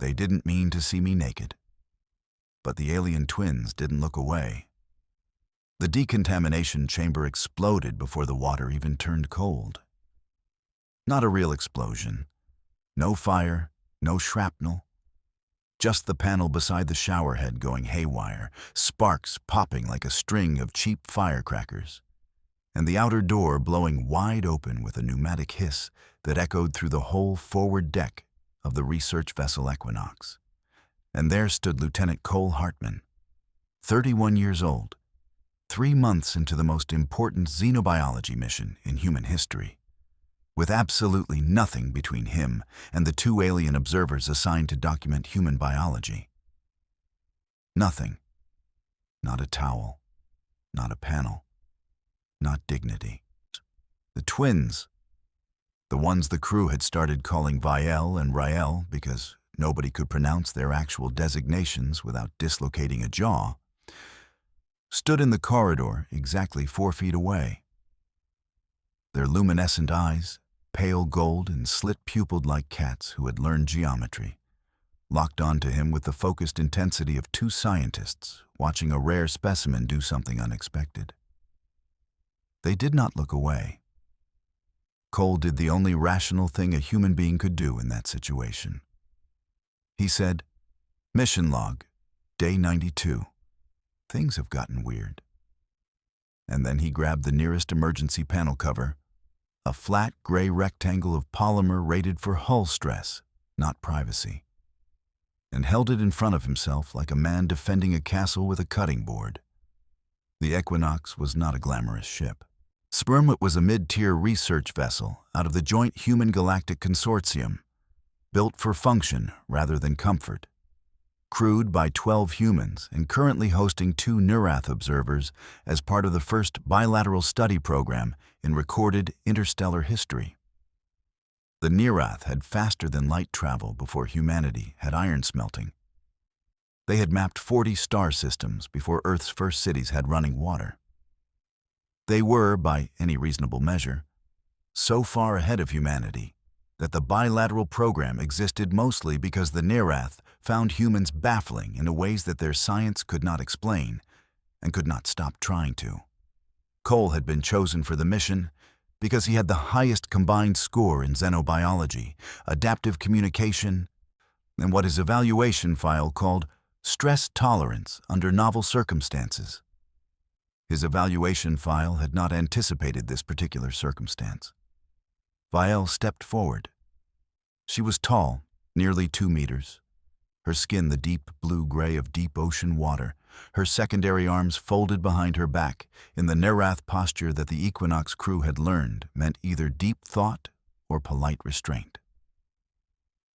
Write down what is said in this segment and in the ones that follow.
They didn't mean to see me naked. But the alien twins didn't look away. The decontamination chamber exploded before the water even turned cold. Not a real explosion. No fire, no shrapnel. Just the panel beside the shower head going haywire, sparks popping like a string of cheap firecrackers, and the outer door blowing wide open with a pneumatic hiss that echoed through the whole forward deck of the research vessel Equinox. And there stood Lieutenant Cole Hartman, 31 years old, 3 months into the most important xenobiology mission in human history, with absolutely nothing between him and the 2 alien observers assigned to document human biology. Nothing. Not a towel. Not a panel. Not dignity. The twins, the ones the crew had started calling Viel and Rael because nobody could pronounce their actual designations without dislocating a jaw, stood in the corridor exactly 4 feet away. Their luminescent eyes, pale gold and slit-pupilled like cats who had learned geometry, locked onto him with the focused intensity of 2 scientists watching a rare specimen do something unexpected. They did not look away. Cole did the only rational thing a human being could do in that situation. He said, "Mission log, day 92. Things have gotten weird." And then he grabbed the nearest emergency panel cover, a flat gray rectangle of polymer rated for hull stress, not privacy, and held it in front of himself like a man defending a castle with a cutting board. The Equinox was not a glamorous ship. Spermit was a mid-tier research vessel out of the joint Human-Galactic Consortium, built for function rather than comfort, crewed by 12 humans and currently hosting 2 Neurath observers as part of the first bilateral study program in recorded interstellar history. The Neurath had faster-than-light travel before humanity had iron smelting. They had mapped 40 star systems before Earth's first cities had running water. They were, by any reasonable measure, so far ahead of humanity that the bilateral program existed mostly because the Neurath found humans baffling in ways that their science could not explain and could not stop trying to. Cole had been chosen for the mission because he had the highest combined score in xenobiology, adaptive communication, and what his evaluation file called stress tolerance under novel circumstances. His evaluation file had not anticipated this particular circumstance. Viel stepped forward. She was tall, nearly 2 meters, her skin the deep blue-gray of deep ocean water, her secondary arms folded behind her back in the Neurath posture that the Equinox crew had learned meant either deep thought or polite restraint.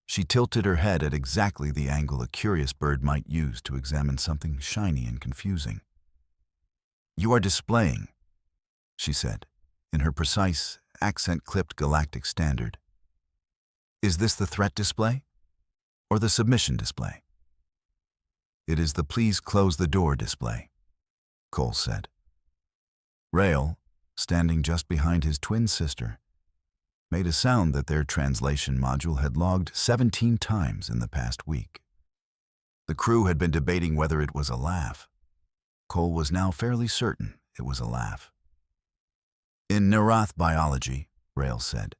She tilted her head at exactly the angle a curious bird might use to examine something shiny and confusing. "You are displaying," she said, in her precise, accent-clipped Galactic standard. "Is this the threat display or the submission display?" "It is the please close the door display," Cole said. Rael, standing just behind his twin sister, made a sound that their translation module had logged 17 times in the past week. The crew had been debating whether it was a laugh. Cole was now fairly certain it was a laugh. "In Neurath biology," Rael said,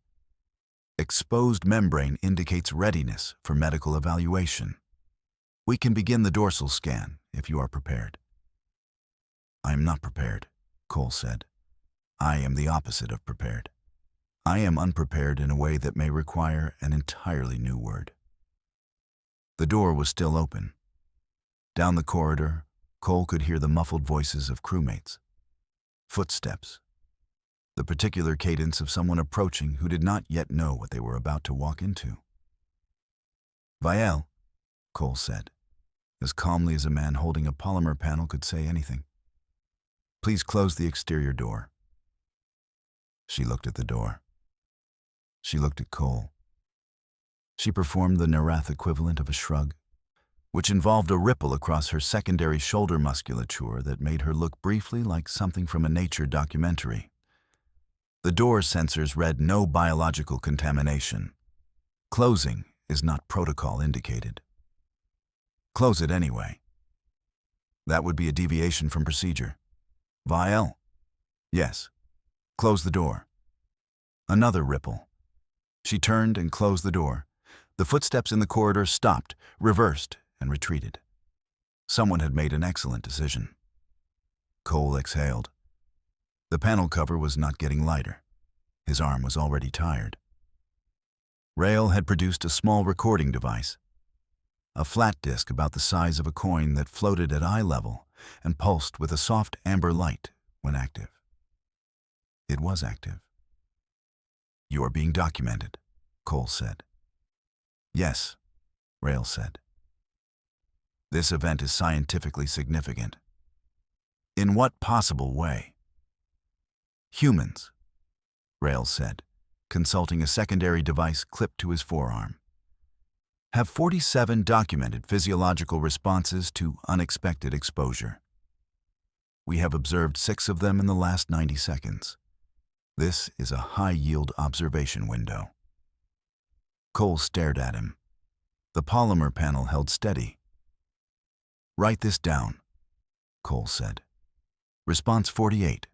"exposed membrane indicates readiness for medical evaluation. We can begin the dorsal scan if you are prepared." "I am not prepared," Cole said. "I am the opposite of prepared. I am unprepared in a way that may require an entirely new word." The door was still open. Down the corridor, Cole could hear the muffled voices of crewmates. Footsteps. The particular cadence of someone approaching who did not yet know what they were about to walk into. "Viel," Cole said, as calmly as a man holding a polymer panel could say anything. "Please close the exterior door." She looked at the door. She looked at Cole. She performed the Neurath equivalent of a shrug, which involved a ripple across her secondary shoulder musculature that made her look briefly like something from a nature documentary. The door sensors read no biological contamination. Closing is not protocol indicated. Close it anyway. That would be a deviation from procedure. Vial? Yes. Close the door. Another ripple. She turned and closed the door. The footsteps in the corridor stopped, reversed, and retreated. Someone had made an excellent decision. Cole exhaled. The panel cover was not getting lighter. His arm was already tired. Rael had produced a small recording device, a flat disc about the size of a coin that floated at eye level and pulsed with a soft amber light when active. It was active. "You are being documented," Cole said. "Yes," Rael said. "This event is scientifically significant." "In what possible way?" "Humans," Rael said, consulting a secondary device clipped to his forearm, "have 47 documented physiological responses to unexpected exposure. We have observed 6 of them in the last 90 seconds. This is a high-yield observation window." Cole stared at him. The polymer panel held steady. "Write this down," Cole said. "Response 48.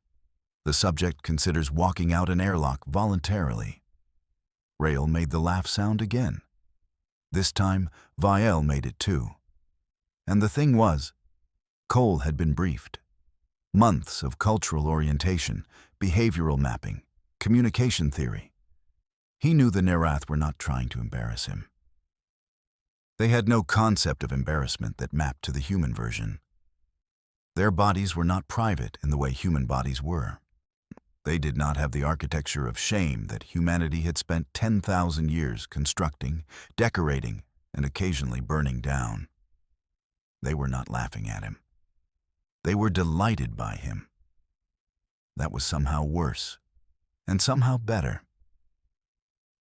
The subject considers walking out an airlock voluntarily." Rael made the laugh sound again. This time, Vial made it too. And the thing was, Cole had been briefed. Months of cultural orientation, behavioral mapping, communication theory. He knew the Nerath were not trying to embarrass him. They had no concept of embarrassment that mapped to the human version. Their bodies were not private in the way human bodies were. They did not have the architecture of shame that humanity had spent 10,000 years constructing, decorating, and occasionally burning down. They were not laughing at him. They were delighted by him. That was somehow worse, and somehow better.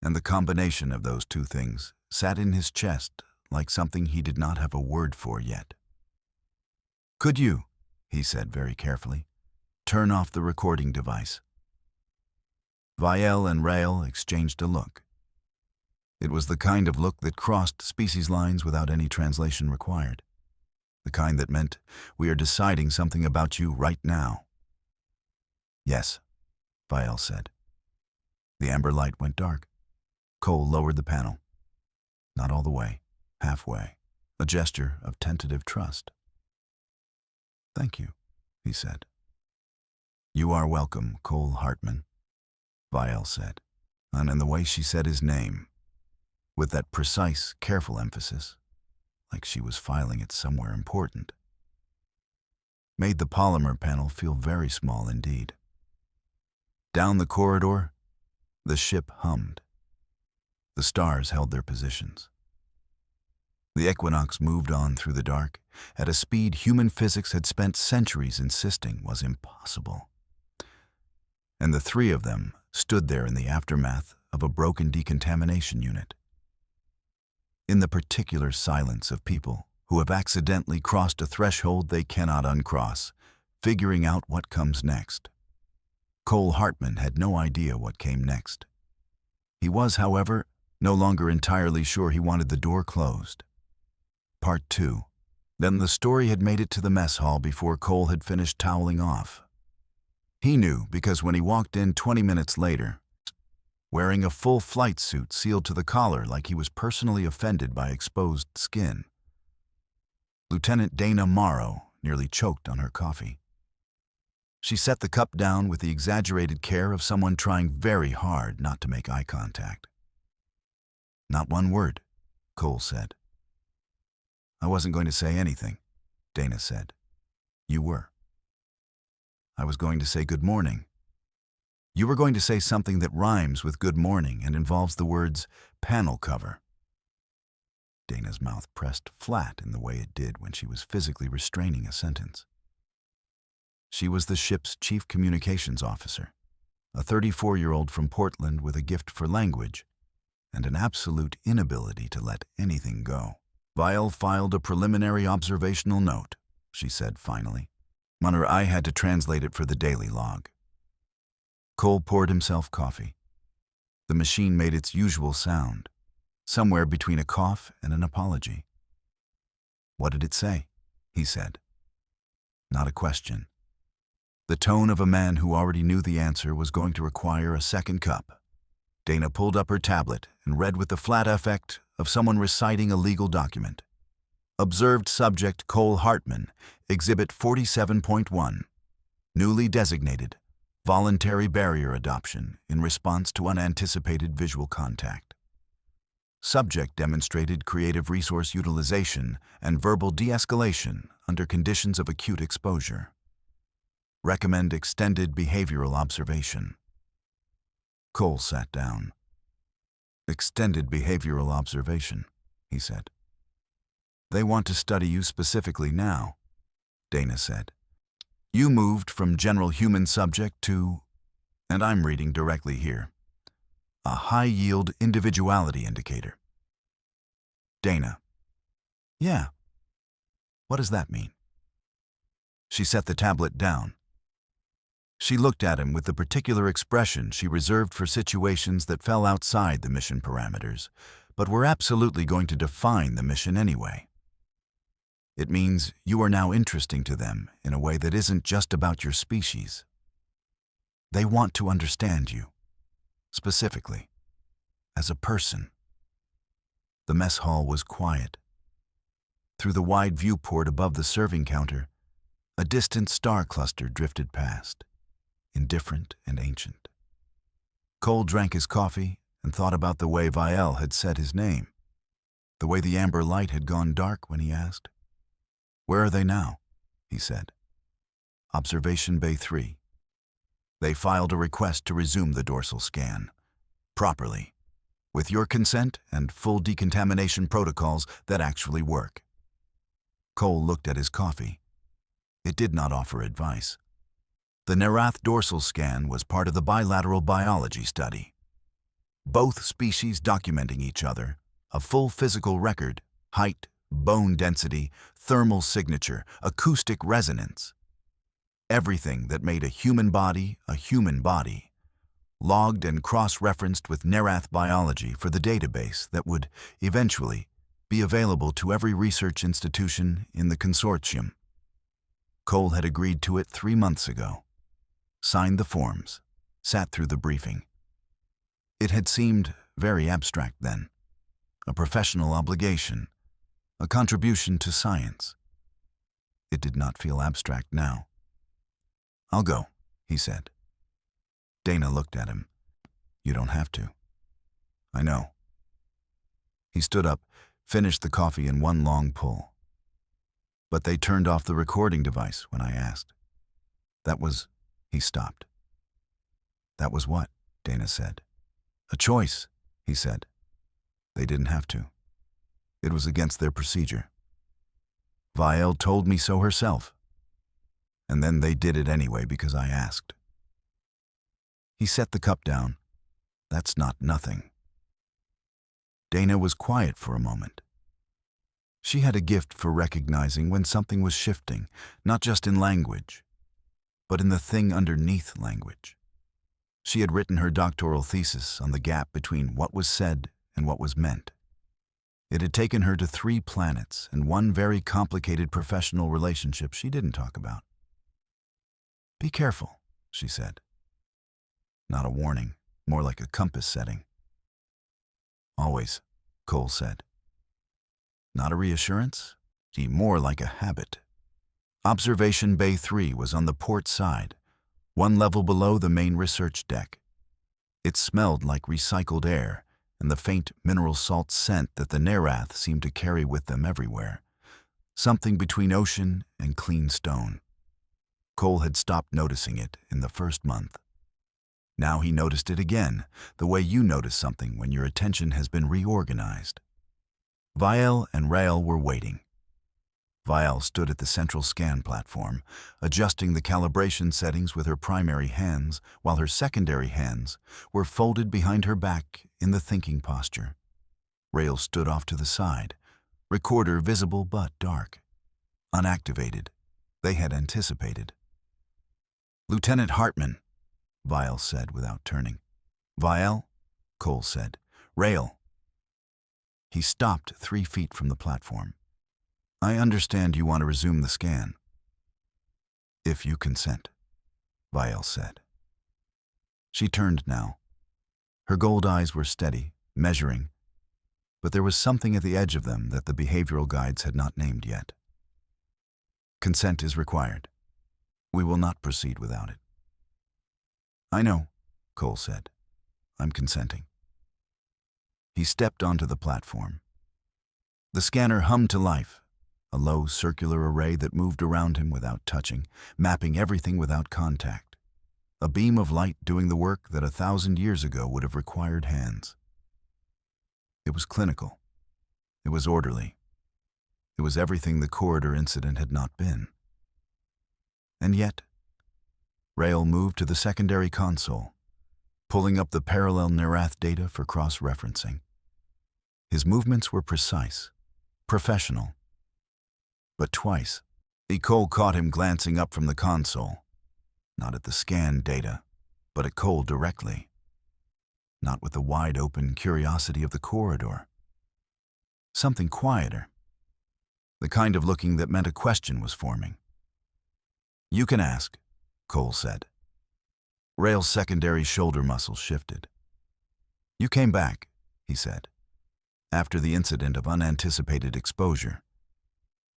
And the combination of those two things sat in his chest like something he did not have a word for yet. "Could you," he said very carefully, "turn off the recording device?" Vial and Rael exchanged a look. It was the kind of look that crossed species lines without any translation required. The kind that meant, "We are deciding something about you right now." "Yes," Vial said. The amber light went dark. Cole lowered the panel. Not all the way, halfway, a gesture of tentative trust. "Thank you," he said. "You are welcome, Cole Hartman," Vial said, and in the way she said his name, with that precise, careful emphasis, like she was filing it somewhere important, made the polymer panel feel very small indeed. Down the corridor, the ship hummed. The stars held their positions. The Equinox moved on through the dark at a speed human physics had spent centuries insisting was impossible. And the 3 of them stood there in the aftermath of a broken decontamination unit. In the particular silence of people who have accidentally crossed a threshold they cannot uncross, figuring out what comes next. Cole Hartman had no idea what came next. He was, however, no longer entirely sure he wanted the door closed. Part 2. Then the story had made it to the mess hall before Cole had finished toweling off. He knew because when he walked in 20 minutes later, wearing a full flight suit sealed to the collar like he was personally offended by exposed skin, Lieutenant Dana Morrow nearly choked on her coffee. She set the cup down with the exaggerated care of someone trying very hard not to make eye contact. "Not one word," Cole said. "I wasn't going to say anything," Dana said. "You were." "I was going to say good morning." "You were going to say something that rhymes with good morning and involves the words panel cover." Dana's mouth pressed flat in the way it did when she was physically restraining a sentence. She was the ship's chief communications officer, a 34-year-old from Portland with a gift for language and an absolute inability to let anything go. "Vial filed a preliminary observational note," she said finally. I had to translate it for the daily log. Cole poured himself coffee. The machine made its usual sound, somewhere between a cough and an apology. What did it say? He said. Not a question. The tone of a man who already knew the answer was going to require a second cup. Dana pulled up her tablet and read with the flat effect of someone reciting a legal document. Observed subject Cole Hartman, Exhibit 47.1. Newly designated, voluntary barrier adoption in response to unanticipated visual contact. Subject demonstrated creative resource utilization and verbal de-escalation under conditions of acute exposure. Recommend extended behavioral observation. Cole sat down. Extended behavioral observation, he said. They want to study you specifically now, Dana said. You moved from general human subject to, and I'm reading directly here, a high-yield individuality indicator. Dana. Yeah. What does that mean? She set the tablet down. She looked at him with the particular expression she reserved for situations that fell outside the mission parameters, but were absolutely going to define the mission anyway. It means you are now interesting to them in a way that isn't just about your species. They want to understand you, specifically, as a person. The mess hall was quiet. Through the wide viewport above the serving counter, a distant star cluster drifted past, indifferent and ancient. Cole drank his coffee and thought about the way Vielle had said his name, the way the amber light had gone dark when he asked. Where are they now? He said. Observation Bay 3. They filed a request to resume the dorsal scan, properly, with your consent and full decontamination protocols that actually work. Cole looked at his coffee. It did not offer advice. The Nerath dorsal scan was part of the bilateral biology study. Both species documenting each other, a full physical record, height, bone density, thermal signature, acoustic resonance. Everything that made a human body, logged and cross-referenced with Nerath biology for the database that would, eventually, be available to every research institution in the consortium. Cole had agreed to it 3 months ago. Signed the forms, sat through the briefing. It had seemed very abstract then, a professional obligation, a contribution to science. It did not feel abstract now. I'll go, he said. Dana looked at him. You don't have to. I know. He stood up, finished the coffee in one long pull. But they turned off the recording device when I asked. That was... He stopped. That was what? Dana said. A choice, he said. They didn't have to. It was against their procedure. Vielle told me so herself. And then they did it anyway because I asked. He set the cup down. That's not nothing. Dana was quiet for a moment. She had a gift for recognizing when something was shifting, not just in language, but in the thing underneath language. She had written her doctoral thesis on the gap between what was said and what was meant. It had taken her to 3 planets and one very complicated professional relationship she didn't talk about. Be careful, she said. Not a warning, more like a compass setting. Always, Cole said. Not a reassurance, more like a habit. Observation Bay 3 was on the port side, 1 level below the main research deck. It smelled like recycled air and the faint mineral salt scent that the Nerath seemed to carry with them everywhere, something between ocean and clean stone. Cole had stopped noticing it in the first month. Now he noticed it again, the way you notice something when your attention has been reorganized. Vielle and Rael were waiting. Vielle stood at the central scan platform, adjusting the calibration settings with her primary hands, while her secondary hands were folded behind her back in the thinking posture. Rael stood off to the side, recorder visible but dark. Unactivated. They had anticipated. Lieutenant Hartman, Vielle said without turning. Vielle, Cole said. Rael. He stopped 3 feet from the platform. I understand you want to resume the scan. If you consent, Viel said. She turned now. Her gold eyes were steady, measuring, but there was something at the edge of them that the behavioral guides had not named yet. Consent is required. We will not proceed without it. I know, Cole said. I'm consenting. He stepped onto the platform. The scanner hummed to life, a low circular array that moved around him without touching, mapping everything without contact. A beam of light doing the work that 1,000 years ago would have required hands. It was clinical. It was orderly. It was everything the corridor incident had not been. And yet, Rael moved to the secondary console, pulling up the parallel Nerath data for cross-referencing. His movements were precise, professional. But twice, Cole caught him glancing up from the console, not at the scan data, but at Cole directly, not with the wide-open curiosity of the corridor. Something quieter, the kind of looking that meant a question was forming. You can ask, Cole said. Rael's secondary shoulder muscles shifted. You came back, he said, after the incident of unanticipated exposure.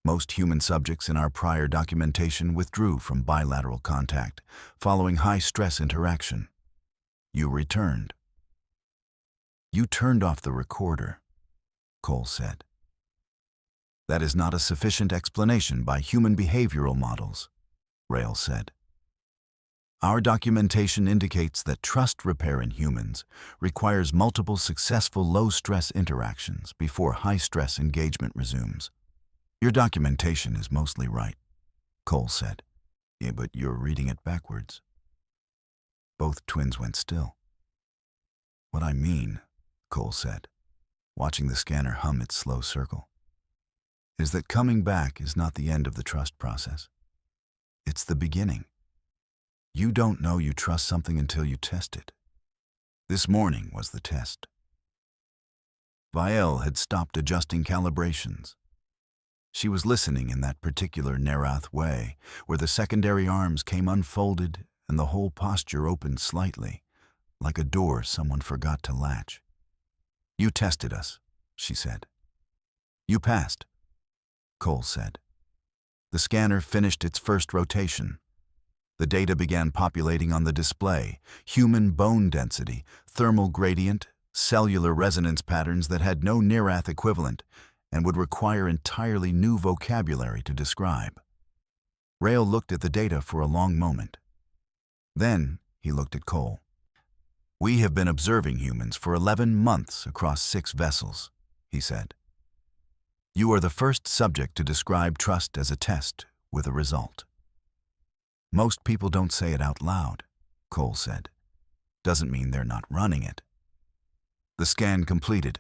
Most human subjects in our prior documentation withdrew from bilateral contact following high-stress interaction. You returned. You turned off the recorder, Cole said. That is not a sufficient explanation by human behavioral models, Rael said. Our documentation indicates that trust repair in humans requires multiple successful low-stress interactions before high-stress engagement resumes. Your documentation is mostly right, Cole said. Yeah, but you're reading it backwards. Both twins went still. What I mean, Cole said, watching the scanner hum its slow circle, is that coming back is not the end of the trust process. It's the beginning. You don't know you trust something until you test it. This morning was the test. Viel had stopped adjusting calibrations. She was listening in that particular Nerath way, where the secondary arms came unfolded and the whole posture opened slightly, like a door someone forgot to latch. You tested us, she said. You passed, Cole said. The scanner finished its first rotation. The data began populating on the display: human bone density, thermal gradient, cellular resonance patterns that had no Nerath equivalent and would require entirely new vocabulary to describe. Rael looked at the data for a long moment. Then he looked at Cole. We have been observing humans for 11 months across 6 vessels, he said. You are the first subject to describe trust as a test with a result. Most people don't say it out loud, Cole said. Doesn't mean they're not running it. The scan completed.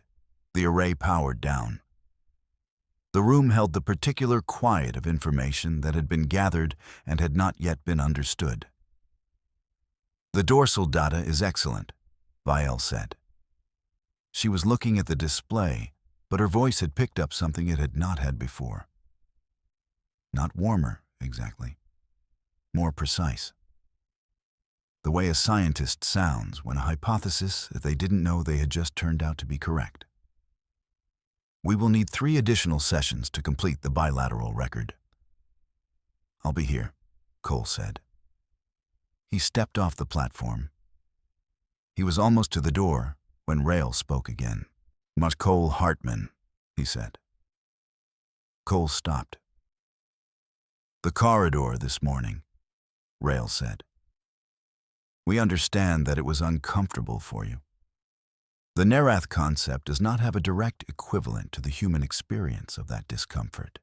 The array powered down. The room held the particular quiet of information that had been gathered and had not yet been understood. The dorsal data is excellent, Viel said. She was looking at the display, but her voice had picked up something it had not had before. Not warmer, exactly. More precise. The way a scientist sounds when a hypothesis that they didn't know they had just turned out to be correct. We will need 3 additional sessions to complete the bilateral record. I'll be here, Cole said. He stepped off the platform. He was almost to the door when Rael spoke again. Must Cole Hartman, he said. Cole stopped. The corridor this morning, Rael said. We understand that it was uncomfortable for you. The Nerath concept does not have a direct equivalent to the human experience of that discomfort.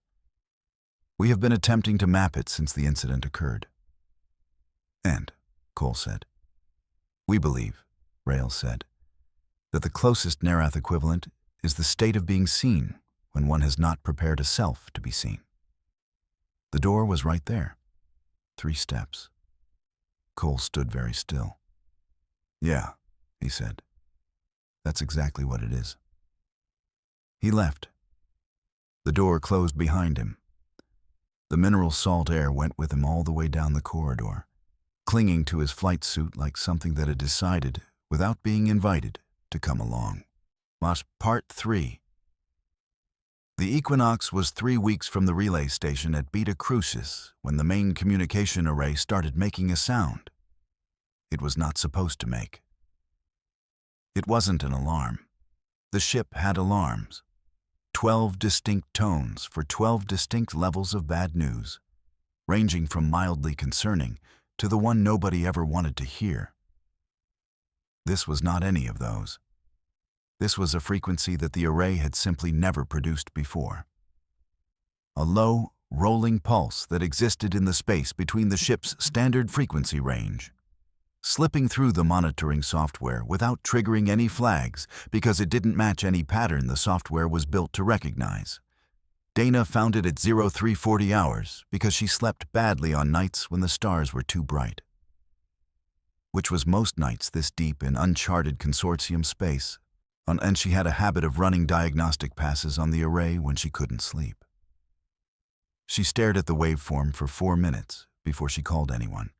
We have been attempting to map it since the incident occurred. And, Cole said, we believe, Rael said, that the closest Nerath equivalent is the state of being seen when one has not prepared a self to be seen. The door was right there. 3 steps. Cole stood very still. Yeah, he said. That's exactly what it is. He left. The door closed behind him. The mineral salt air went with him all the way down the corridor, clinging to his flight suit like something that had decided, without being invited, to come along. Part 3. The Equinox was 3 weeks from the relay station at Beta Crucis when the main communication array started making a sound it was not supposed to make. It wasn't an alarm. The ship had alarms. 12 distinct tones for 12 distinct levels of bad news, ranging from mildly concerning to the one nobody ever wanted to hear. This was not any of those. This was a frequency that the array had simply never produced before. A low, rolling pulse that existed in the space between the ship's standard frequency range, slipping through the monitoring software without triggering any flags because it didn't match any pattern the software was built to recognize. Dana found it at 0340 hours because she slept badly on nights when the stars were too bright, which was most nights this deep in uncharted consortium space, and she had a habit of running diagnostic passes on the array when she couldn't sleep. She stared at the waveform for 4 minutes before she called anyone.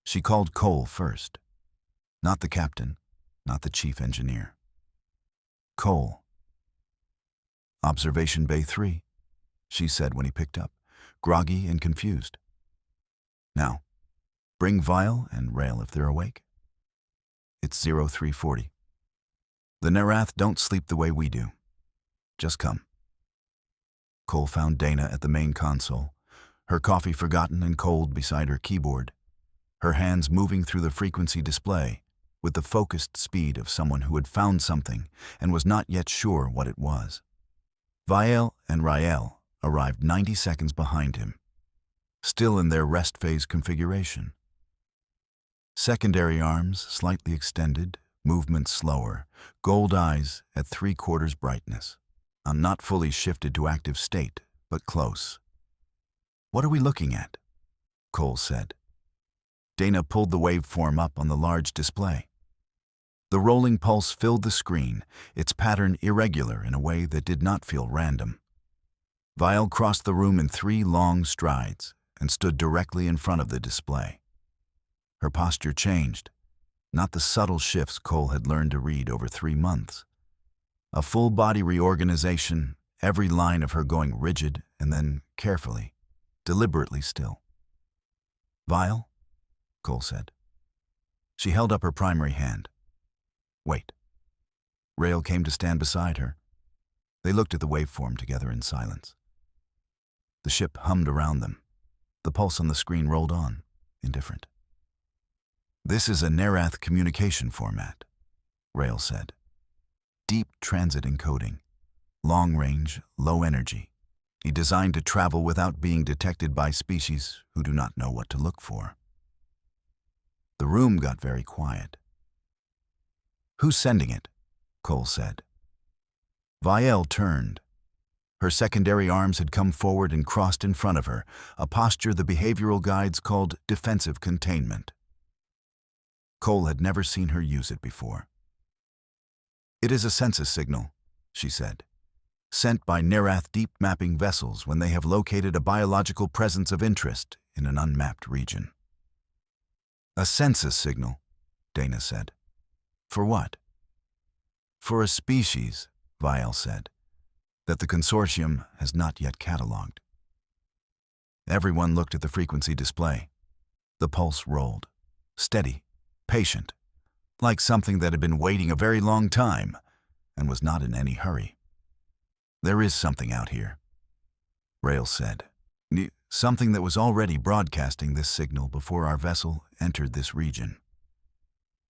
She called Cole first. Not the captain, not the chief engineer. Cole. Observation Bay 3, she said when he picked up, groggy and confused. Now, bring Vial and Rail if they're awake. It's 0340. The Nerath don't sleep the way we do. Just come. Cole found Dana at the main console, her coffee forgotten and cold beside her keyboard, her hands moving through the frequency display with the focused speed of someone who had found something and was not yet sure what it was. Vial and Rael arrived 90 seconds behind him, still in their rest phase configuration. Secondary arms slightly extended, movement slower, gold eyes at 3/4 brightness. Not fully shifted to active state, but close. What are we looking at? Cole said. Dana pulled the waveform up on the large display. The rolling pulse filled the screen, its pattern irregular in a way that did not feel random. Vial crossed the room in 3 long strides and stood directly in front of the display. Her posture changed, not the subtle shifts Cole had learned to read over 3 months. A full-body reorganization, every line of her going rigid and then carefully, deliberately still. Vial? Cole said. She held up her primary hand. Wait. Rail came to stand beside her. They looked at the waveform together in silence. The ship hummed around them. The pulse on the screen rolled on, indifferent. This is a Nerath communication format, Rail said. Deep transit encoding, long range, low energy, designed to travel without being detected by species who do not know what to look for. The room got very quiet. Who's sending it? Cole said. Vial turned. Her secondary arms had come forward and crossed in front of her, a posture the behavioral guides called defensive containment. Cole had never seen her use it before. It is a census signal, she said, sent by Nerath deep mapping vessels when they have located a biological presence of interest in an unmapped region. A census signal, Dana said. For what? For a species, Vial said, that the consortium has not yet catalogued. Everyone looked at the frequency display. The pulse rolled, steady, patient, like something that had been waiting a very long time and was not in any hurry. There is something out here, Rail said. Something that was already broadcasting this signal before our vessel entered this region.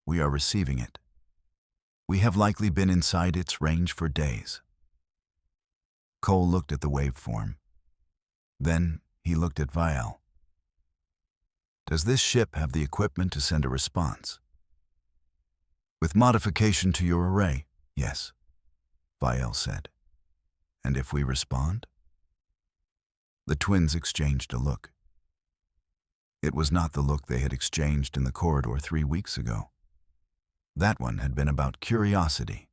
We are receiving it. We have likely been inside its range for days. Cole looked at the waveform. Then he looked at Vial. Does this ship have the equipment to send a response? With modification to your array, yes, Vial said. And if we respond? The twins exchanged a look. It was not the look they had exchanged in the corridor 3 weeks ago. That one had been about curiosity,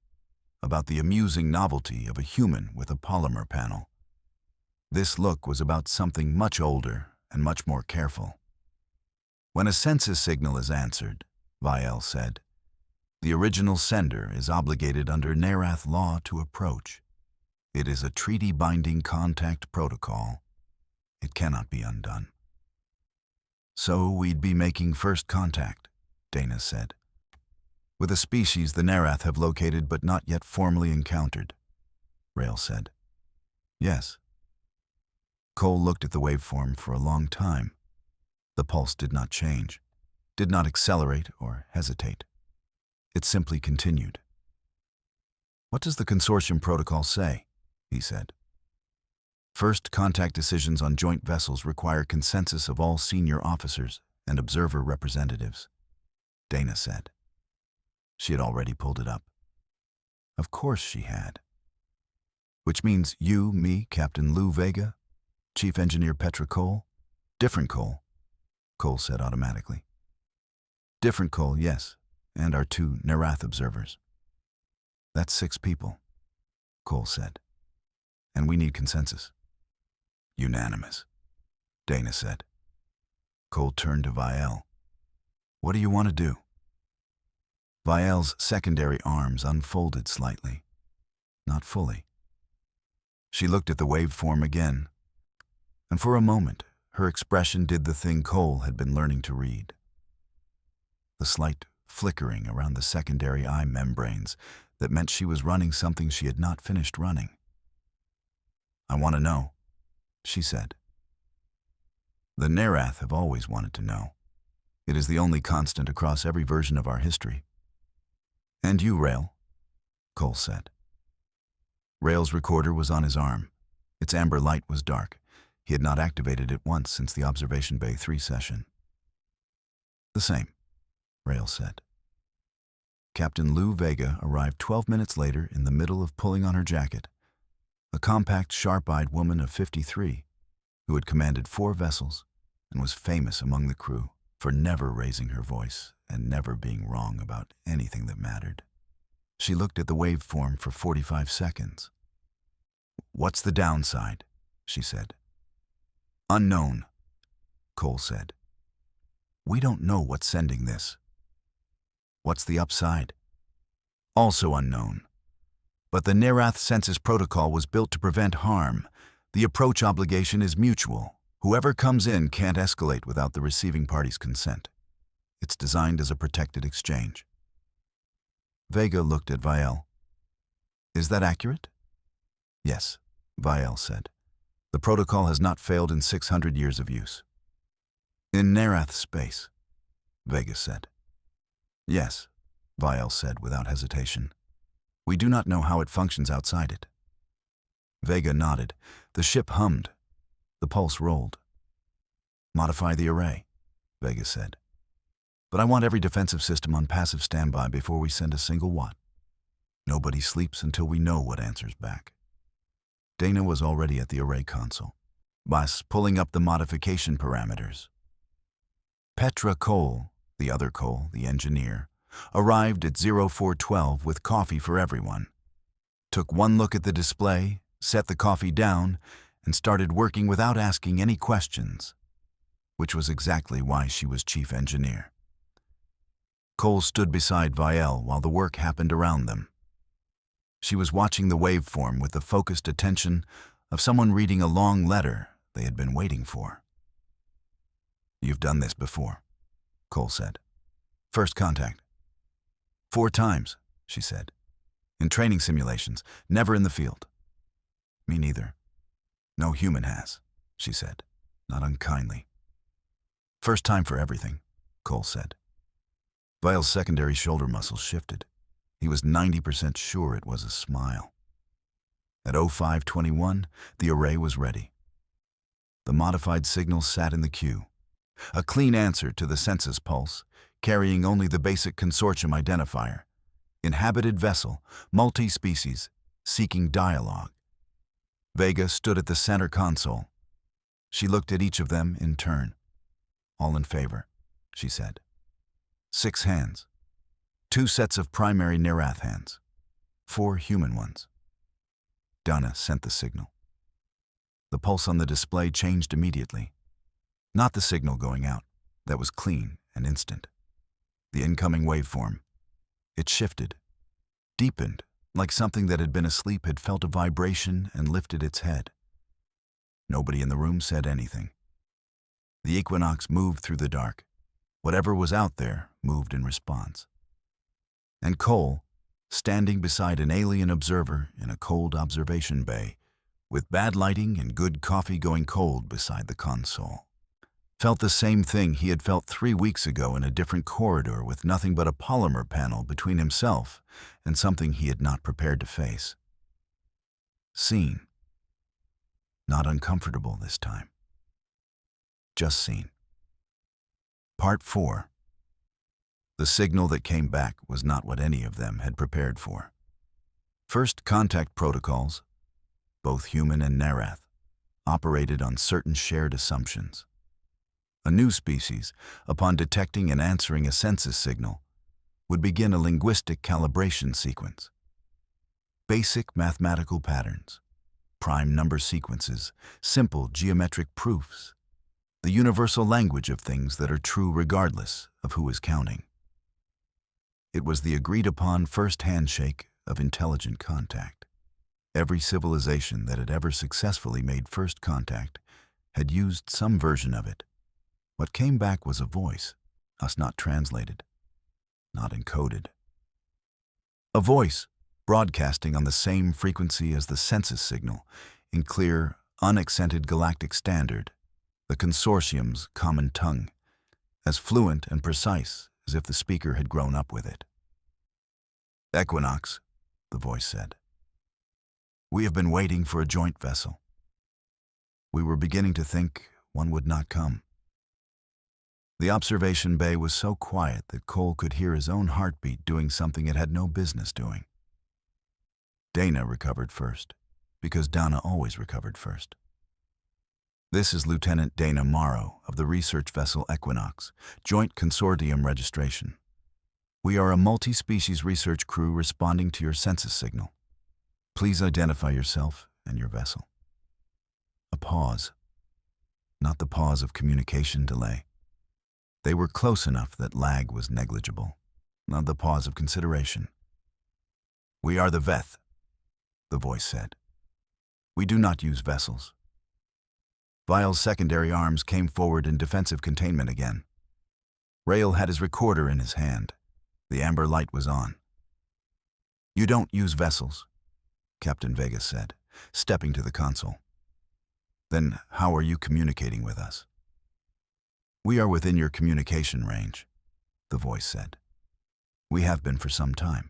about the amusing novelty of a human with a polymer panel. This look was about something much older and much more careful. When a census signal is answered, Viel said, the original sender is obligated under Nerath law to approach. It is a treaty-binding contact protocol. It cannot be undone. So we'd be making first contact, Dana said. With a species the Nerath have located but not yet formally encountered, Rael said. Yes. Cole looked at the waveform for a long time. The pulse did not change, did not accelerate or hesitate. It simply continued. What does the consortium protocol say? He said. First contact decisions on joint vessels require consensus of all senior officers and observer representatives, Dana said. She had already pulled it up. Of course she had. Which means you, me, Captain Lou Vega, Chief Engineer Petra Cole, different Cole, Cole said automatically. Different Cole, yes, and our 2 Nerath observers. That's 6 people, Cole said. And we need consensus. Unanimous, Dana said. Cole turned to Viel. What do you want to do? Viel's secondary arms unfolded slightly. Not fully. She looked at the waveform again, and for a moment, her expression did the thing Cole had been learning to read. The slight flickering around the secondary eye membranes that meant she was running something she had not finished running. I want to know, she said. The Nerath have always wanted to know. It is the only constant across every version of our history. And you, Rael, Cole said. Rael's recorder was on his arm. Its amber light was dark. He had not activated it once since the Observation Bay 3 session. The same, Rael said. Captain Lou Vega arrived 12 minutes later in the middle of pulling on her jacket, a compact, sharp-eyed woman of 53 who had commanded 4 vessels and was famous among the crew for never raising her voice and never being wrong about anything that mattered. She looked at the waveform for 45 seconds. What's the downside? She said. Unknown, Cole said. We don't know what's sending this. What's the upside? Also unknown. But the Nerath Census Protocol was built to prevent harm. The approach obligation is mutual. Whoever comes in can't escalate without the receiving party's consent. It's designed as a protected exchange. Vega looked at Viel. Is that accurate? Yes, Viel said. The protocol has not failed in 600 years of use. In Nerath space, Vega said. Yes, Viel said without hesitation. We do not know how it functions outside it. Vega nodded. The ship hummed. The pulse rolled. Modify the array, Vega said. But I want every defensive system on passive standby before we send a single watt. Nobody sleeps until we know what answers back. Dana was already at the array console, pulling up the modification parameters. Petra Cole, the other Cole, the engineer, arrived at 0412 with coffee for everyone. Took one look at the display, set the coffee down, and started working without asking any questions, which was exactly why she was chief engineer. Cole stood beside Viel while the work happened around them. She was watching the waveform with the focused attention of someone reading a long letter they had been waiting for. You've done this before, Cole said. First contact. 4 times, she said. In training simulations, never in the field. Me neither. No human has, she said, not unkindly. First time for everything, Cole said. Viel's secondary shoulder muscles shifted. He was 90% sure it was a smile. At 0521, the array was ready. The modified signal sat in the queue. A clean answer to the census pulse, carrying only the basic consortium identifier. Inhabited vessel, multi-species, seeking dialogue. Vega stood at the center console. She looked at each of them in turn. All in favor, she said. 6 hands. 2 sets of primary Nerath hands. 4 human ones. Donna sent the signal. The pulse on the display changed immediately. Not the signal going out. That was clean and instant. The incoming waveform. It shifted, deepened, like something that had been asleep had felt a vibration and lifted its head. Nobody in the room said anything. The equinox moved through the dark. Whatever was out there moved in response. And Cole, standing beside an alien observer in a cold observation bay, with bad lighting and good coffee going cold beside the console, felt the same thing he had felt 3 weeks ago in a different corridor with nothing but a polymer panel between himself and something he had not prepared to face. Seen. Not uncomfortable this time. Just seen. Part 4. The signal that came back was not what any of them had prepared for. First contact protocols, both human and Nerath, operated on certain shared assumptions. A new species, upon detecting and answering a census signal, would begin a linguistic calibration sequence. Basic mathematical patterns, prime number sequences, simple geometric proofs, the universal language of things that are true regardless of who is counting. It was the agreed-upon first handshake of intelligent contact. Every civilization that had ever successfully made first contact had used some version of it. What came back was a voice, thus not translated, not encoded. A voice broadcasting on the same frequency as the census signal, in clear, unaccented galactic standard, the consortium's common tongue, as fluent and precise as if the speaker had grown up with it. "Equinox," the voice said. "We have been waiting for a joint vessel. We were beginning to think one would not come." The observation bay was so quiet that Cole could hear his own heartbeat doing something it had no business doing. Dana recovered first, because Dana always recovered first. "This is Lieutenant Dana Morrow of the research vessel Equinox, Joint Consortium Registration. We are a multi-species research crew responding to your census signal. Please identify yourself and your vessel." A pause. Not the pause of communication delay. They were close enough that lag was negligible, not the pause of consideration. "We are the Veth," the voice said. "We do not use vessels." Vile's secondary arms came forward in defensive containment again. Rail had his recorder in his hand. The amber light was on. "You don't use vessels," Captain Vega said, stepping to the console. "Then how are you communicating with us?" "We are within your communication range," the voice said. "We have been for some time."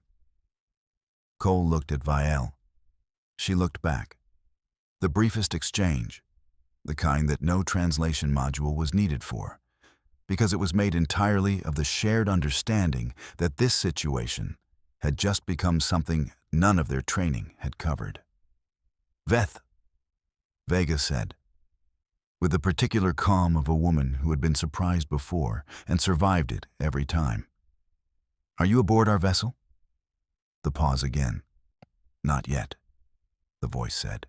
Cole looked at Vielle. She looked back. The briefest exchange, the kind that no translation module was needed for, because it was made entirely of the shared understanding that this situation had just become something none of their training had covered. "Veth," Vega said, with the particular calm of a woman who had been surprised before and survived it every time. "Are you aboard our vessel?" The pause again. "Not yet," the voice said.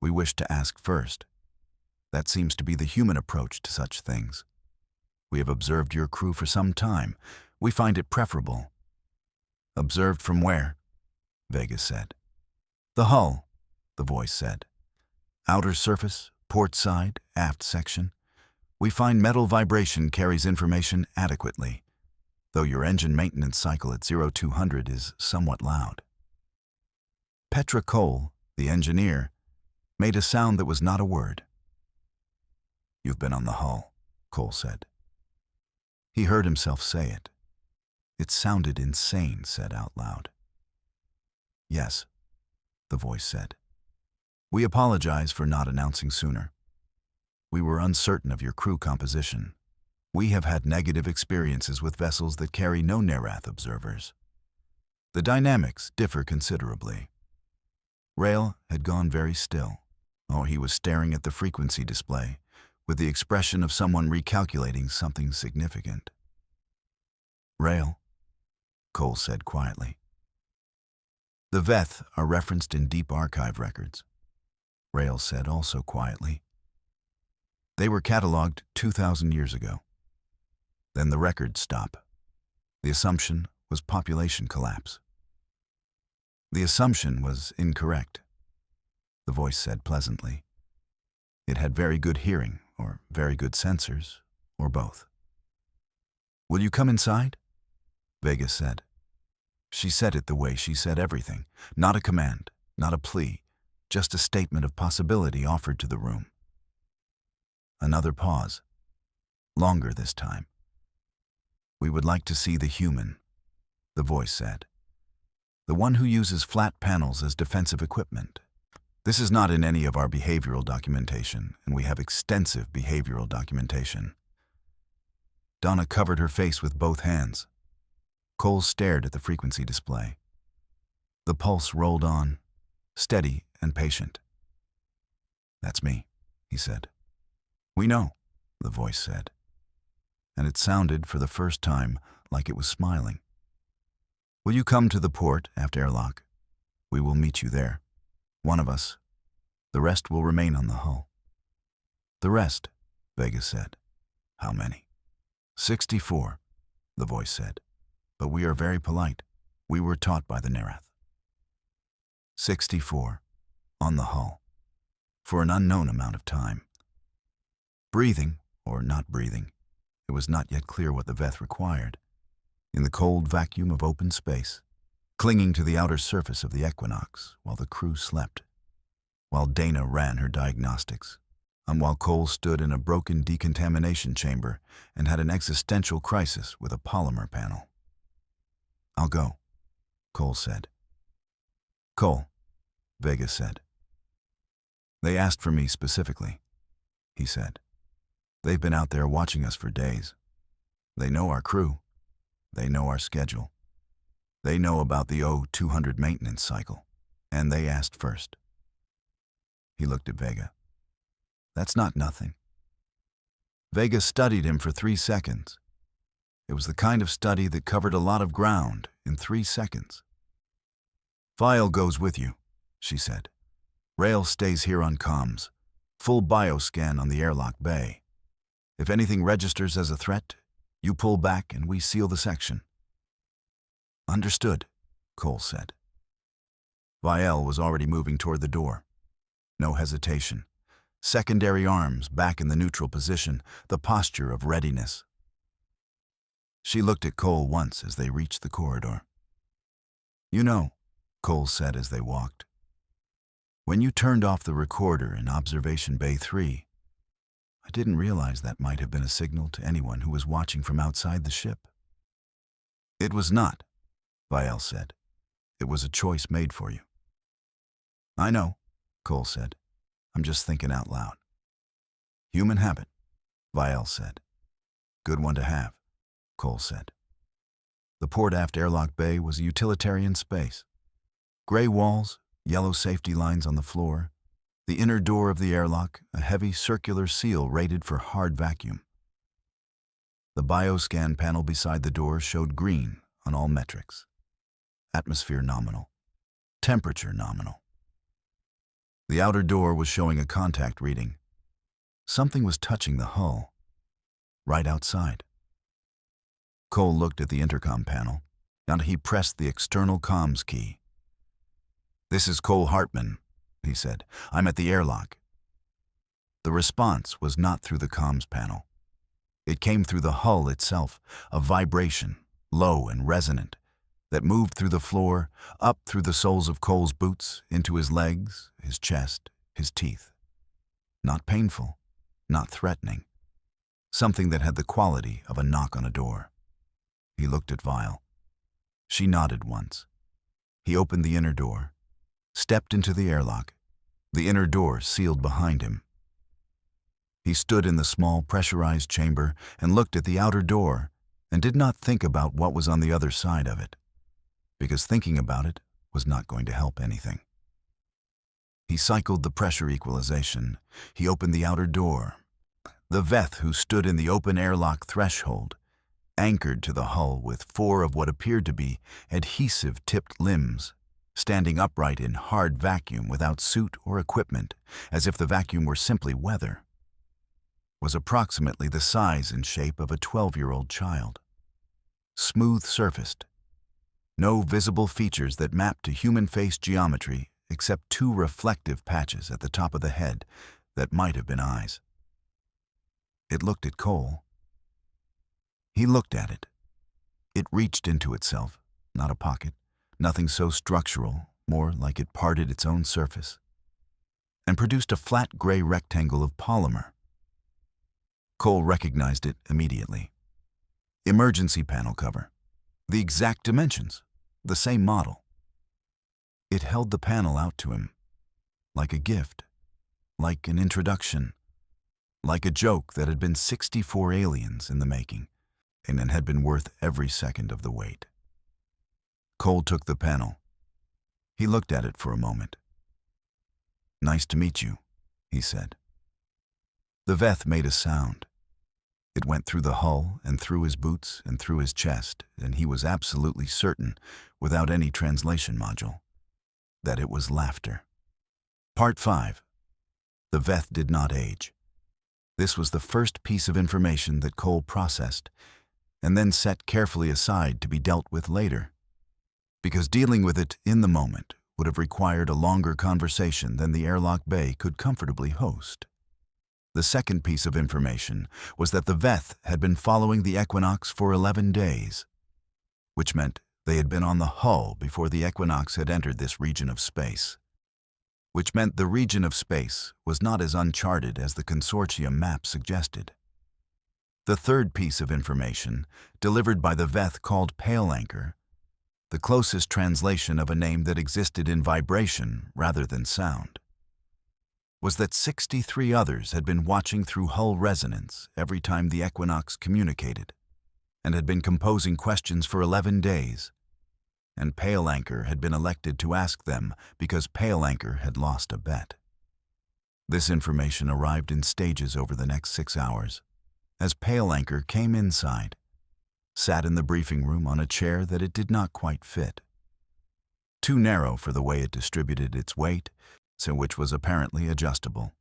"We wish to ask first. That seems to be the human approach to such things. We have observed your crew for some time. We find it preferable." "Observed from where?" Vega said. "The hull," the voice said. "Outer surface, port side, aft section. We find metal vibration carries information adequately, though your engine maintenance cycle at 0200 is somewhat loud." Petra Cole, the engineer, made a sound that was not a word. "You've been on the hull," Cole said. He heard himself say it. It sounded insane, said out loud. "Yes," the voice said. "We apologize for not announcing sooner. We were uncertain of your crew composition. We have had negative experiences with vessels that carry no Nerath observers. The dynamics differ considerably." Rail had gone very still. Oh, he was staring at the frequency display, with the expression of someone recalculating something significant. "Rail," Cole said quietly. "The Veth are referenced in deep archive records. Rail said also quietly. They were catalogued 2,000 years ago. Then the records stop. The assumption was population collapse. The assumption was incorrect, the voice said pleasantly. It had very good hearing, or very good sensors, or both. Will you come inside? Vega said. She said it the way she said everything, not a command, not a plea, just a statement of possibility offered to the room. Another pause, longer this time. We would like to see the human, the voice said. The one who uses flat panels as defensive equipment. This is not in any of our behavioral documentation, and we have extensive behavioral documentation. Donna covered her face with both hands. Cole stared at the frequency display. The pulse rolled on, steady and patient. That's me, he said. We know, the voice said. And it sounded for the first time like it was smiling. Will you come to the port aft airlock? We will meet you there. One of us. The rest will remain on the hull. The rest, Vega said. How many? 64, the voice said. But we are very polite. We were taught by the Nerath. 64, on the hull, for an unknown amount of time. Breathing, or not breathing, it was not yet clear what the Veth required. In the cold vacuum of open space, clinging to the outer surface of the equinox while the crew slept, while Dana ran her diagnostics, and while Cole stood in a broken decontamination chamber and had an existential crisis with a polymer panel. I'll go, Cole said. Cole, Vega said. They asked for me specifically, he said. They've been out there watching us for days. They know our crew. They know our schedule. They know about the O-200 maintenance cycle, and they asked first. He looked at Vega. That's not nothing. Vega studied him for 3 seconds. It was the kind of study that covered a lot of ground in 3 seconds. File goes with you, she said. Rail stays here on comms. Full bioscan on the airlock bay. If anything registers as a threat, you pull back and we seal the section. Understood, Cole said. Vielle was already moving toward the door. No hesitation. Secondary arms back in the neutral position, the posture of readiness. She looked at Cole once as they reached the corridor. You know, Cole said as they walked, when you turned off the recorder in Observation Bay 3, I didn't realize that might have been a signal to anyone who was watching from outside the ship. It was not, Vielle said. It was a choice made for you. I know, Cole said. I'm just thinking out loud. Human habit, Vielle said. Good one to have, Cole said. The port aft airlock bay was a utilitarian space. Gray walls, yellow safety lines on the floor. The inner door of the airlock, a heavy circular seal rated for hard vacuum. The bioscan panel beside the door showed green on all metrics. Atmosphere nominal. Temperature nominal. The outer door was showing a contact reading. Something was touching the hull. Right outside. Cole looked at the intercom panel, and he pressed the external comms key. This is Cole Hartman, he said. I'm at the airlock. The response was not through the comms panel. It came through the hull itself, a vibration, low and resonant, that moved through the floor, up through the soles of Cole's boots, into his legs, his chest, his teeth. Not painful, not threatening. Something that had the quality of a knock on a door. He looked at Vielle. She nodded once. He opened the inner door, stepped into the airlock, the inner door sealed behind him. He stood in the small pressurized chamber and looked at the outer door and did not think about what was on the other side of it, because thinking about it was not going to help anything. He cycled the pressure equalization. He opened the outer door. The Veth who stood in the open airlock threshold, anchored to the hull with 4 of what appeared to be adhesive-tipped limbs, standing upright in hard vacuum without suit or equipment, as if the vacuum were simply weather, was approximately the size and shape of a 12-year-old child. Smooth-surfaced. No visible features that mapped to human face geometry except two reflective patches at the top of the head that might have been eyes. It looked at Cole. He looked at it. It reached into itself, not a pocket, nothing so structural, more like it parted its own surface, and produced a flat gray rectangle of polymer. Cole recognized it immediately. Emergency panel cover. The exact dimensions. The same model. It held the panel out to him, like a gift, like an introduction, like a joke that had been 64 aliens in the making, and had been worth every second of the wait. Cole took the panel. He looked at it for a moment. "Nice to meet you," he said. The Veth made a sound. It went through the hull and through his boots and through his chest, and he was absolutely certain, without any translation module, that it was laughter. Part 5. The Veth did not age. This was the first piece of information that Cole processed, and then set carefully aside to be dealt with later, because dealing with it in the moment would have required a longer conversation than the airlock bay could comfortably host. The second piece of information was that the Veth had been following the equinox for 11 days, which meant they had been on the hull before the equinox had entered this region of space, which meant the region of space was not as uncharted as the consortium map suggested. The third piece of information, delivered by the Veth called Pale Anchor, the closest translation of a name that existed in vibration rather than sound, was that 63 others had been watching through hull resonance every time the equinox communicated, and had been composing questions for 11 days, and Pale Anchor had been elected to ask them because Pale Anchor had lost a bet. This information arrived in stages over the next 6 hours, as Pale Anchor came inside, sat in the briefing room on a chair that it did not quite fit, too narrow for the way it distributed its weight, so which was apparently adjustable,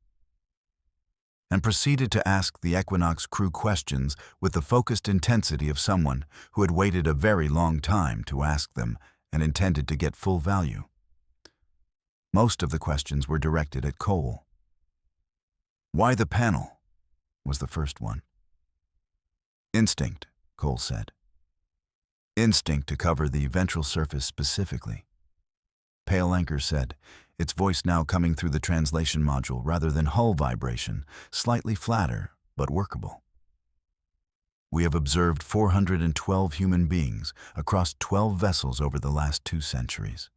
and proceeded to ask the Equinox crew questions with the focused intensity of someone who had waited a very long time to ask them and intended to get full value. Most of the questions were directed at Cole. "Why the panel?" was the first one. "Instinct," Cole said. "Instinct to cover the ventral surface specifically," Pale Anchor said, its voice now coming through the translation module rather than hull vibration, slightly flatter, but workable. "We have observed 412 human beings across 12 vessels over the last 2 centuries.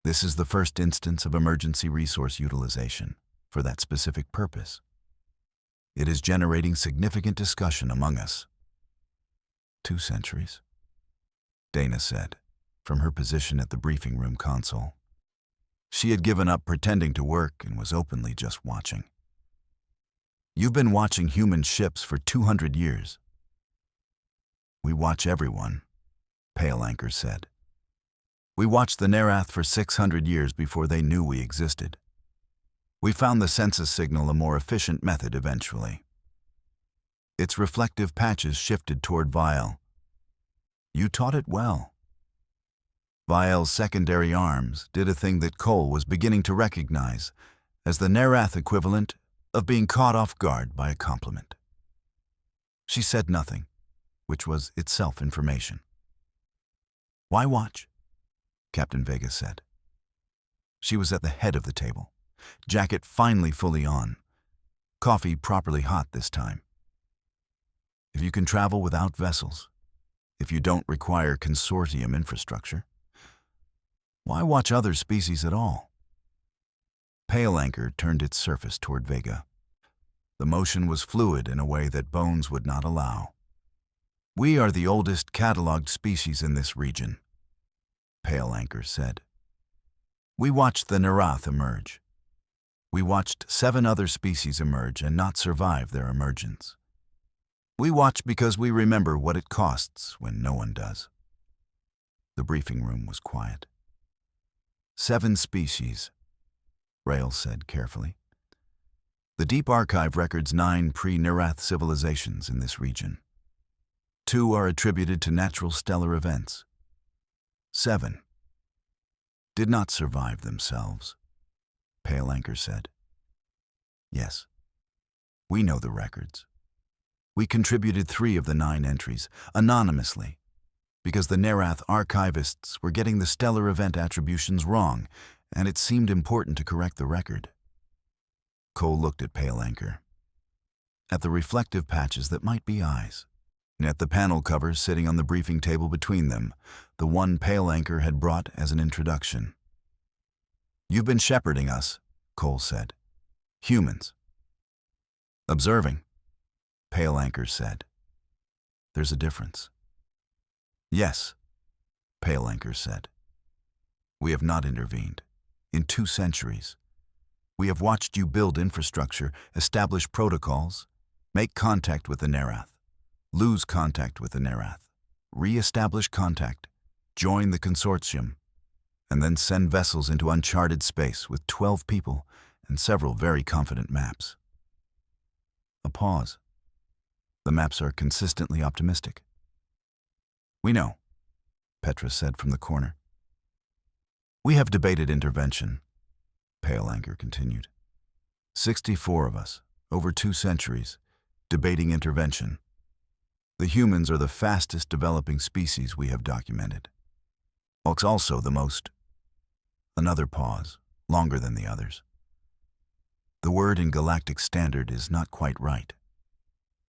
This is the first instance of emergency resource utilization for that specific purpose. It is generating significant discussion among us." 2 centuries, Dana said, from her position at the briefing room console. She had given up pretending to work and was openly just watching. "You've been watching human ships for 200 years. "We watch everyone," Pale Anchor said. "We watched the Nerath for 600 years before they knew we existed. We found the census signal a more efficient method eventually. Its reflective patches shifted toward Vial. You taught it well." Vial's secondary arms did a thing that Cole was beginning to recognize as the Nerath equivalent of being caught off guard by a compliment. She said nothing, which was itself information. "Why watch?" Captain Vega said. She was at the head of the table, jacket finally fully on, coffee properly hot this time. "If you can travel without vessels, if you don't require consortium infrastructure, why watch other species at all?" Pale Anchor turned its surface toward Vega. The motion was fluid in a way that bones would not allow. "We are the oldest cataloged species in this region," Pale Anchor said. "We watched the Nerath emerge. We watched 7 other species emerge and not survive their emergence. We watch because we remember what it costs when no one does." The briefing room was quiet. 7 species, Rail said carefully. The Deep Archive records 9 pre-Nerath civilizations in this region. 2 are attributed to natural stellar events. 7 did not survive themselves, Pale Anchor said. Yes, we know the records. We contributed 3 of the 9 entries, anonymously, because the Nerath archivists were getting the stellar event attributions wrong, and it seemed important to correct the record. Cole looked at Pale Anchor, at the reflective patches that might be eyes, and at the panel covers sitting on the briefing table between them, the one Pale Anchor had brought as an introduction. You've been shepherding us, Cole said. Humans. Observing, Pale Anchor said. There's a difference. Yes, Pale Anchor said. We have not intervened. In 2 centuries. We have watched you build infrastructure, establish protocols, make contact with the Nerath, lose contact with the Nerath, re-establish contact, join the consortium, and then send vessels into uncharted space with 12 people and several very confident maps. A pause. The maps are consistently optimistic. We know, Petra said from the corner. We have debated intervention, Pale Anchor continued. 64 of us, over 2 centuries, debating intervention. The humans are the fastest developing species we have documented. Orcs also the most. Another pause, longer than the others. The word in Galactic Standard is not quite right.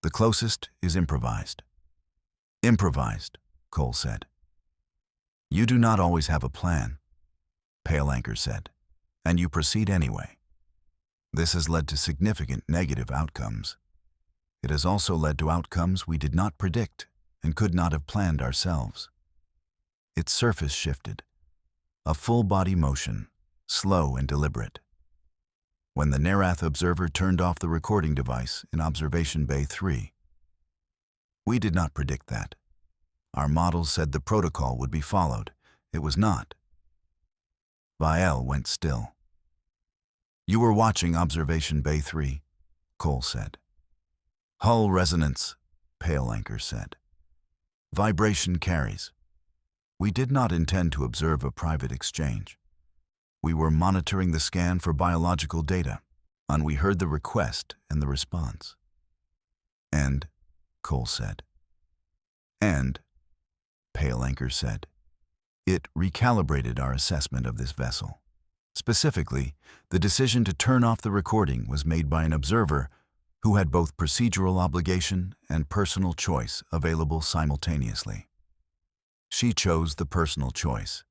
The closest is improvised. Improvised, Cole said. You do not always have a plan, Pale Anchor said, and you proceed anyway. This has led to significant negative outcomes. It has also led to outcomes we did not predict and could not have planned ourselves. Its surface shifted, a full-body motion, slow and deliberate. When the Nerath observer turned off the recording device in Observation Bay 3. We did not predict that. Our models said the protocol would be followed. It was not. Vielle went still. You were watching Observation Bay 3, Cole said. Hull resonance, Pale Anchor said. Vibration carries. We did not intend to observe a private exchange. We were monitoring the scan for biological data, and we heard the request and the response. And, Cole said. And, Pale Anchor said, it recalibrated our assessment of this vessel. Specifically, the decision to turn off the recording was made by an observer who had both procedural obligation and personal choice available simultaneously. She chose the personal choice.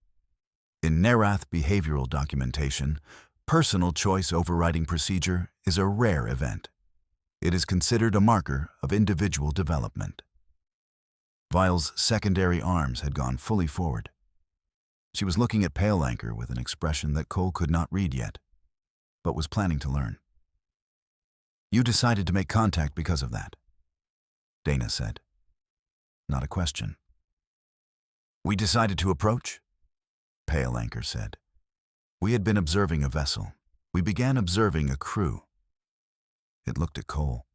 In Nerath behavioral documentation, personal choice overriding procedure is a rare event. It is considered a marker of individual development. Vile's secondary arms had gone fully forward. She was looking at Pale Anchor with an expression that Cole could not read yet, but was planning to learn. You decided to make contact because of that, Dana said. Not a question. We decided to approach, Pale Anchor said. We had been observing a vessel. We began observing a crew. It looked at Cole.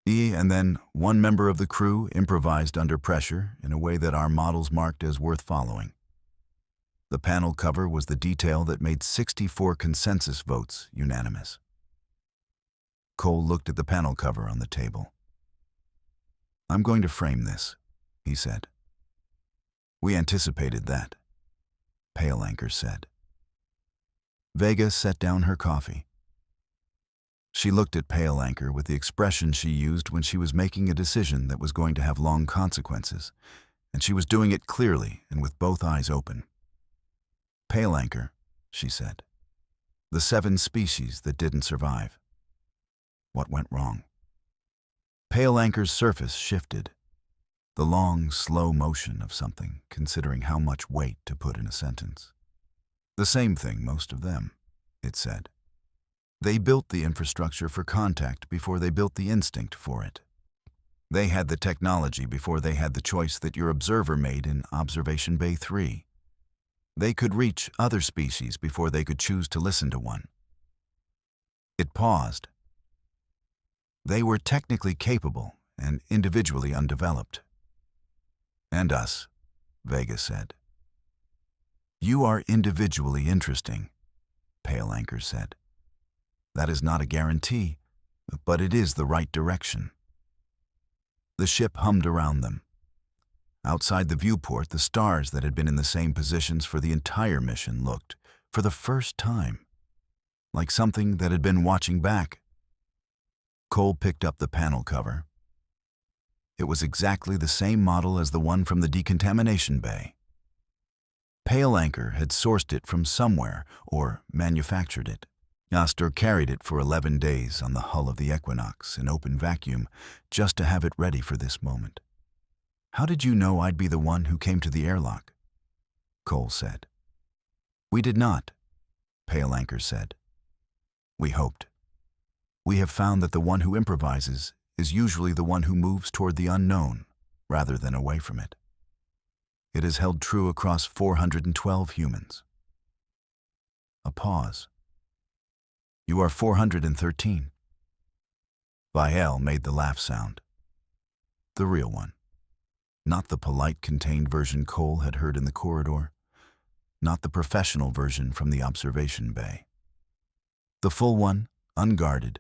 And then one member of the crew improvised under pressure in a way that our models marked as worth following. The panel cover was the detail that made 64 consensus votes unanimous. Cole looked at the panel cover on the table. I'm going to frame this, he said. We anticipated that, Pale Anchor said. Vega set down her coffee. She looked at Pale Anchor with the expression she used when she was making a decision that was going to have long consequences, and she was doing it clearly and with both eyes open. Pale Anchor, she said. The 7 species that didn't survive. What went wrong? Pale Anchor's surface shifted. The long, slow motion of something, considering how much weight to put in a sentence. The same thing, most of them, it said. They built the infrastructure for contact before they built the instinct for it. They had the technology before they had the choice that your observer made in Observation Bay 3. They could reach other species before they could choose to listen to one. It paused. They were technically capable and individually undeveloped. And us, Vega said. You are individually interesting, Pale Anchor said. That is not a guarantee, but it is the right direction. The ship hummed around them. Outside the viewport, the stars that had been in the same positions for the entire mission looked, for the first time, like something that had been watching back. Cole picked up the panel cover. It was exactly the same model as the one from the decontamination bay. Pale Anchor had sourced it from somewhere or manufactured it. Astor carried it for 11 days on the hull of the Equinox in open vacuum just to have it ready for this moment. How did you know I'd be the one who came to the airlock? Cole said. We did not, Pale Anchor said. We hoped. We have found that the one who improvises is usually the one who moves toward the unknown rather than away from it. It has held true across 412 humans. A pause. You are 413. Vielle made the laugh sound. The real one. Not the polite, contained version Cole had heard in the corridor. Not the professional version from the observation bay. The full one, unguarded,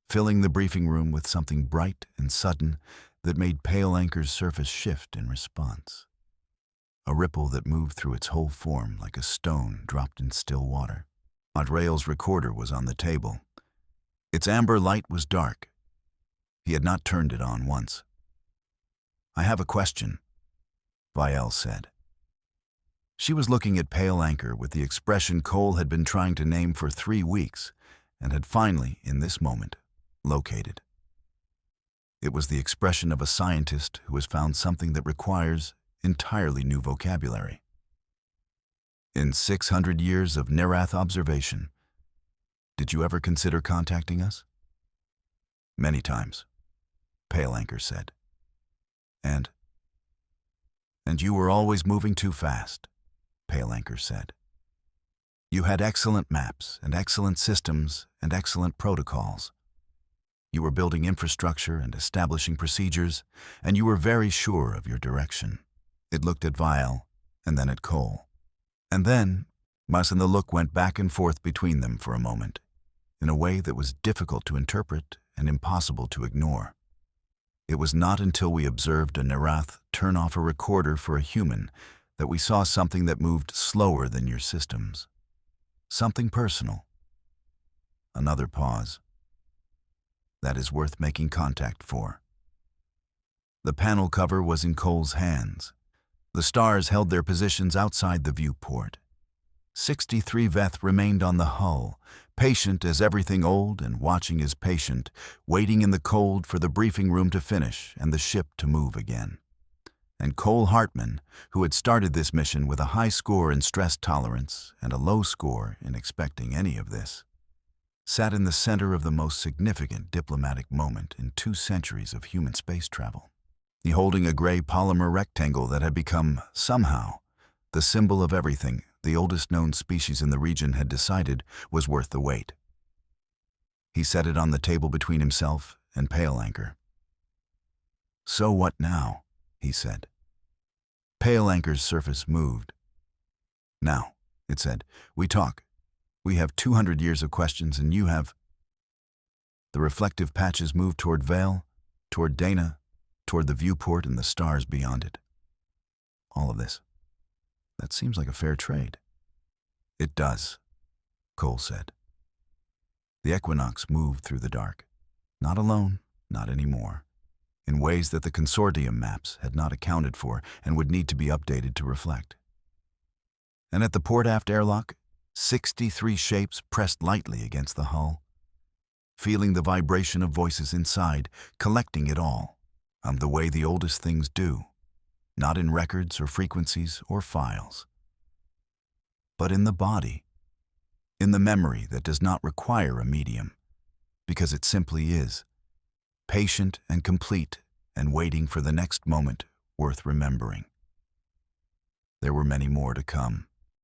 filling the briefing room with something bright and sudden that made Pale Anchor's surface shift in response. A ripple that moved through its whole form like a stone dropped in still water. Adrail's recorder was on the table. Its amber light was dark. He had not turned it on once. I have a question, Vielle said. She was looking at Pale Anchor with the expression Cole had been trying to name for 3 weeks and had finally, in this moment, located. It was the expression of a scientist who has found something that requires entirely new vocabulary. In 600 years of Nerath observation, did you ever consider contacting us? Many times, Pale Anchor said. And you were always moving too fast, Pale Anchor said. You had excellent maps and excellent systems and excellent protocols. You were building infrastructure and establishing procedures, and you were very sure of your direction. It looked at Vielle and then at Cole. And then, and the look went back and forth between them for a moment, in a way that was difficult to interpret and impossible to ignore. It was not until we observed a Nerath turn off a recorder for a human that we saw something that moved slower than your systems. Something personal. Another pause. That is worth making contact for. The panel cover was in Cole's hands. The stars held their positions outside the viewport. 63 Veth remained on the hull, patient as everything old and watching as patient, waiting in the cold for the briefing room to finish and the ship to move again. And Cole Hartman, who had started this mission with a high score in stress tolerance and a low score in expecting any of this, sat in the center of the most significant diplomatic moment in 2 centuries of human space travel. He holding a gray polymer rectangle that had become, somehow, the symbol of everything the oldest known species in the region had decided was worth the wait. He set it on the table between himself and Pale Anchor. So what now? He said. Pale Anchor's surface moved. Now, it said, we talk. We have 200 years of questions and you have... The reflective patches moved toward Vale, toward Dana, toward the viewport and the stars beyond it. All of this. That seems like a fair trade. It does, Cole said. The Equinox moved through the dark. Not alone, not anymore. In ways that the consortium maps had not accounted for and would need to be updated to reflect. And at the port-aft airlock, 63 shapes pressed lightly against the hull, feeling the vibration of voices inside, collecting it all, the way the oldest things do, not in records or frequencies or files, but in the body, in the memory that does not require a medium, because it simply is, patient and complete and waiting for the next moment worth remembering. There were many more to come.